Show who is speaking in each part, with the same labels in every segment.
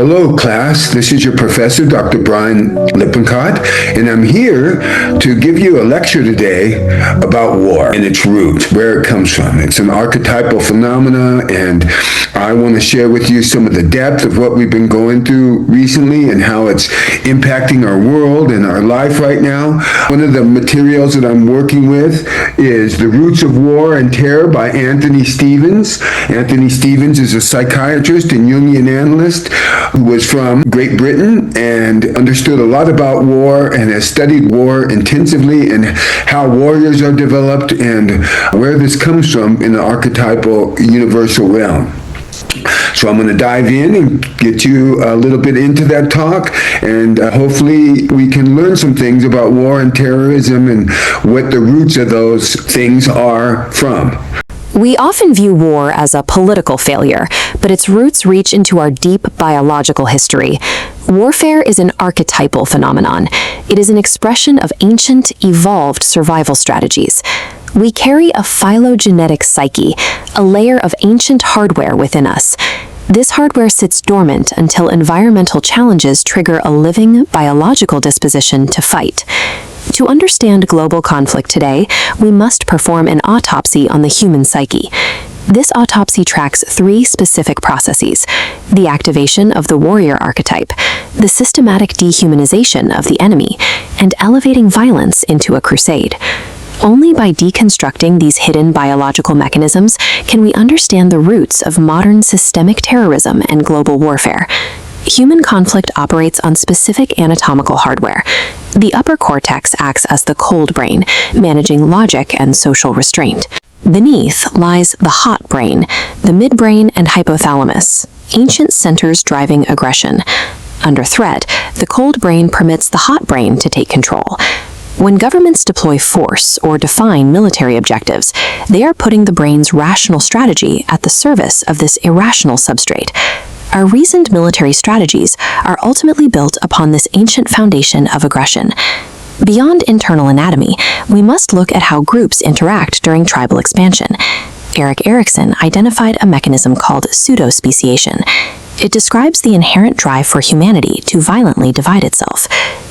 Speaker 1: Hello, class. This is your professor, Dr. Brian Lippincott, and I'm here to give you a lecture today about war and its root, where it comes from. It's an archetypal phenomena, and I want to share with you some of the depth of what we've been going through recently and how it's impacting our world and our life right now. One of the materials that I'm working with is The Roots of War and Terror by Anthony Stevens. Anthony Stevens is a psychiatrist and Jungian analyst who was from Great Britain and understood a lot about war and has studied war intensively and how warriors are developed and where this comes from in the archetypal universal realm. So I'm going to dive in and get you a little bit into that talk, and hopefully we can learn some things about war and terrorism and what the roots of those things are from.
Speaker 2: We often view war as a political failure, but its roots reach into our deep biological history. Warfare is an archetypal phenomenon. It is an expression of ancient, evolved survival strategies. We carry a phylogenetic psyche, a layer of ancient hardware within us. This hardware sits dormant until environmental challenges trigger a living, biological disposition to fight. To understand global conflict today, we must perform an autopsy on the human psyche. This autopsy tracks three specific processes: the activation of the warrior archetype, the systematic dehumanization of the enemy, and elevating violence into a crusade. Only by deconstructing these hidden biological mechanisms can we understand the roots of modern systemic terrorism and global warfare. Human conflict operates on specific anatomical hardware. The upper cortex acts as the cold brain, managing logic and social restraint. Beneath lies the hot brain, the midbrain and hypothalamus, ancient centers driving aggression. Under threat, the cold brain permits the hot brain to take control. When governments deploy force or define military objectives, they are putting the brain's rational strategy at the service of this irrational substrate. Our reasoned military strategies are ultimately built upon this ancient foundation of aggression. Beyond internal anatomy, we must look at how groups interact during tribal expansion. Erik Erikson identified a mechanism called pseudo-speciation. It describes the inherent drive for humanity to violently divide itself.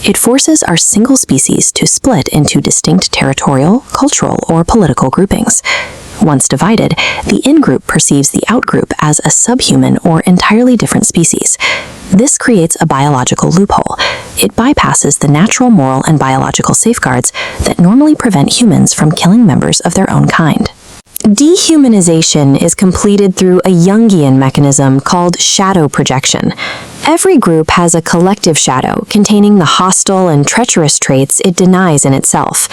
Speaker 2: It forces our single species to split into distinct territorial, cultural, or political groupings. Once divided, the in-group perceives the out-group as a subhuman or entirely different species. This creates a biological loophole. It bypasses the natural, moral, and biological safeguards that normally prevent humans from killing members of their own kind. Dehumanization is completed through a Jungian mechanism called shadow projection. Every group has a collective shadow containing the hostile and treacherous traits it denies in itself.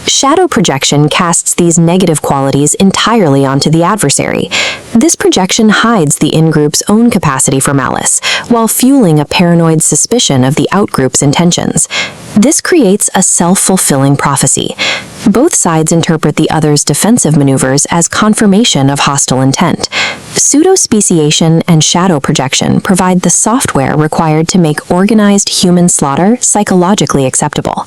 Speaker 2: Shadow projection casts these negative qualities entirely onto the adversary. This projection hides the in-group's own capacity for malice, while fueling a paranoid suspicion of the out-group's intentions. This creates a self-fulfilling prophecy. Both sides interpret the other's defensive maneuvers as confirmation of hostile intent. Pseudo-speciation and shadow projection provide the software required to make organized human slaughter psychologically acceptable.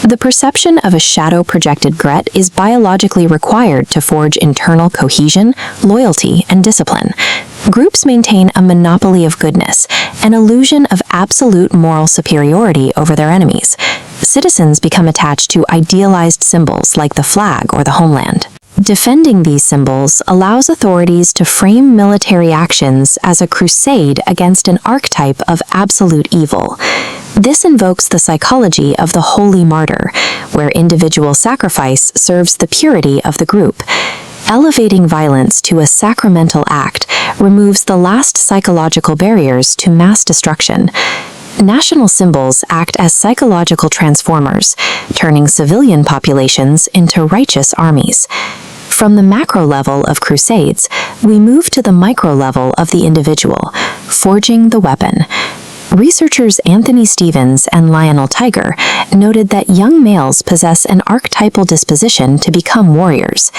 Speaker 2: The perception of a shadow-projected threat is biologically required to forge internal cohesion, loyalty, and discipline. Groups maintain a monopoly of goodness, an illusion of absolute moral superiority over their enemies. Citizens become attached to idealized symbols like the flag or the homeland. Defending these symbols allows authorities to frame military actions as a crusade against an archetype of absolute evil. This invokes the psychology of the holy martyr, where individual sacrifice serves the purity of the group. Elevating violence to a sacramental act removes the last psychological barriers to mass destruction. National symbols act as psychological transformers, turning civilian populations into righteous armies. From the macro level of crusades, we move to the micro level of the individual, forging the weapon. Researchers Anthony Stevens and Lionel Tiger noted that young males possess an archetypal disposition to become warriors.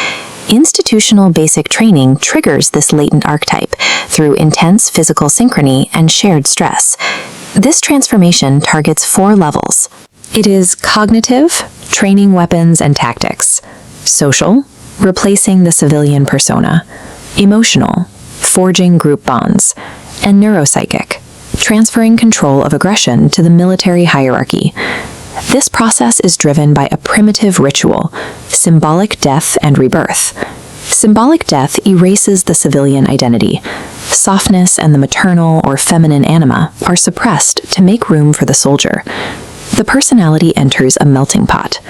Speaker 2: Institutional basic training triggers this latent archetype through intense physical synchrony and shared stress. This transformation targets 4 levels. It is cognitive, training weapons and tactics; social, replacing the civilian persona; emotional, forging group bonds; and neuropsychic, transferring control of aggression to the military hierarchy. This process is driven by a primitive ritual, symbolic death and rebirth. Symbolic death erases the civilian identity. Softness and the maternal or feminine anima are suppressed to make room for the soldier. The personality enters a melting pot.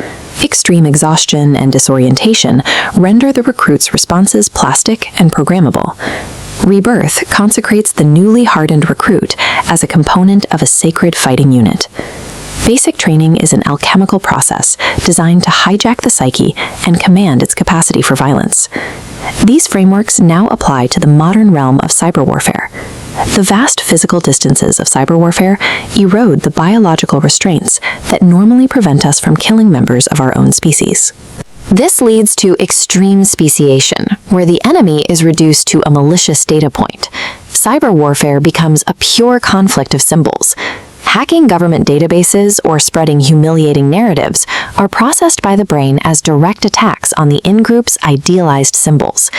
Speaker 2: Extreme exhaustion and disorientation render the recruit's responses plastic and programmable. Rebirth consecrates the newly hardened recruit as a component of a sacred fighting unit. Basic training is an alchemical process designed to hijack the psyche and command its capacity for violence. These frameworks now apply to the modern realm of cyber warfare. The vast physical distances of cyber warfare erode the biological restraints that normally prevent us from killing members of our own species. This leads to extreme speciation, where the enemy is reduced to a malicious data point. Cyber warfare becomes a pure conflict of symbols. Hacking government databases or spreading humiliating narratives are processed by the brain as direct attacks on the in-group's idealized symbols.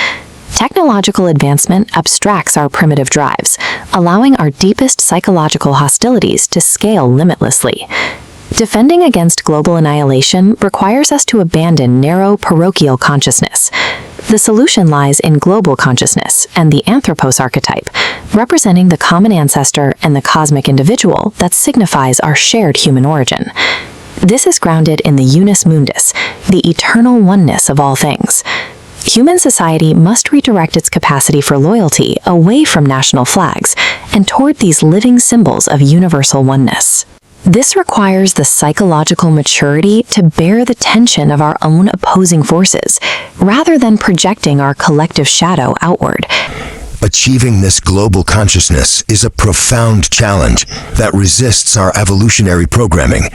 Speaker 2: Technological advancement abstracts our primitive drives, allowing our deepest psychological hostilities to scale limitlessly. Defending against global annihilation requires us to abandon narrow parochial consciousness. The solution lies in global consciousness and the anthropos archetype, representing the common ancestor and the cosmic individual that signifies our shared human origin. This is grounded in the unus mundus, the eternal oneness of all things. Human society must redirect its capacity for loyalty away from national flags and toward these living symbols of universal oneness. This requires the psychological maturity to bear the tension of our own opposing forces, rather than projecting our collective shadow outward.
Speaker 3: Achieving this global consciousness is a profound challenge that resists our evolutionary programming,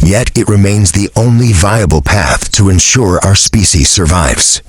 Speaker 3: yet it remains the only viable path to ensure our species survives.